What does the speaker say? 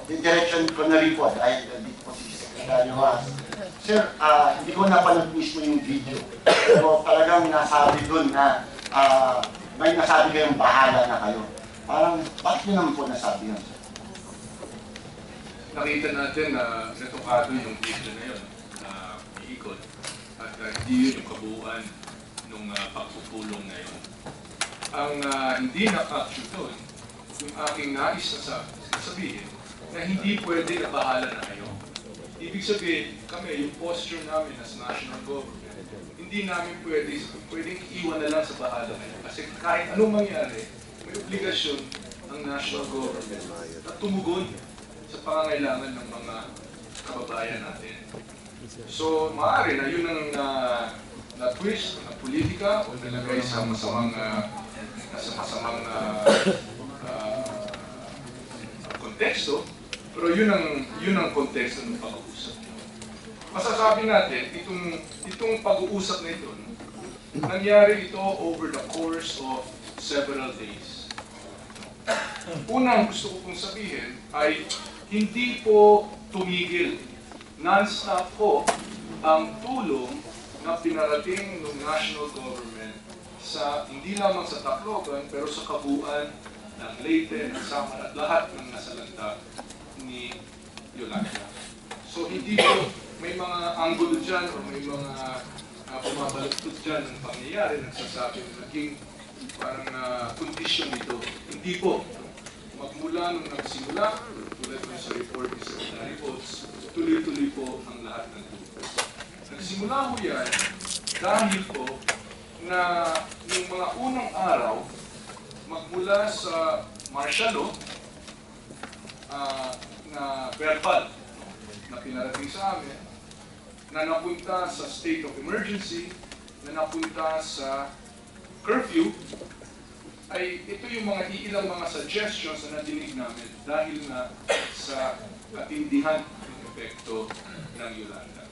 Direction ko na rin po, dahil dito po si Secretary Rojas. Sir, hindi ko napanood mismo yung video. Pero talagang nasabi doon na may nasabi kayong bahala na kayo. Parang, bakit nyo naman po nasabi yun? Nakita natin na natungkado yung video na yun, na iikot. At hindi yun yung kabuuan ng pagpupulong na yun. Ang hindi na-capture doon, yung aking nais na sabihin, na hindi pwede na bahala na kayo. Ibig sabihin, kami, yung posture namin as national government, hindi namin pwedeng iwan na lang sa bahala na yun. Kasi kahit anong mangyari, may obligasyon ang national government na tumugon sa pangangailangan ng mga kababayan natin. So, maaari na yun ang na-twist, na politika, o nilagay sa masamang konteksto, pero yun ang konteksto ng pag-uusap. Masasabi natin, itong pag-uusap na ito, nangyari ito over the course of several days. Unang gusto ko pong sabihin ay hindi po tumigil. Non-stop po ang tulong na pinarating ng national government sa hindi lamang sa Tacloban pero sa kabuuan ng Leyte, ng Samar at lahat ng nasalanta ni Yolanda. So hindi po may mga anggulo dyan o may mga bumabalagtod dyan ng pangyayari nagsasabi na naging parang kondisyon ito. Hindi po. Magmula nung nagsimula, tulad ng sa report ni Secretary Oates, tuloy-tuloy po ang lahat ng tulong. Nagsimula po yan dahil po na yung mga unang araw, magmula sa martial law na verbal na pinarating sa amin, na napunta sa state of emergency, na napunta sa curfew, ay ito yung mga ilang mga suggestions na nadinig namin dahil na sa katindihan ng epekto ng Yolanda.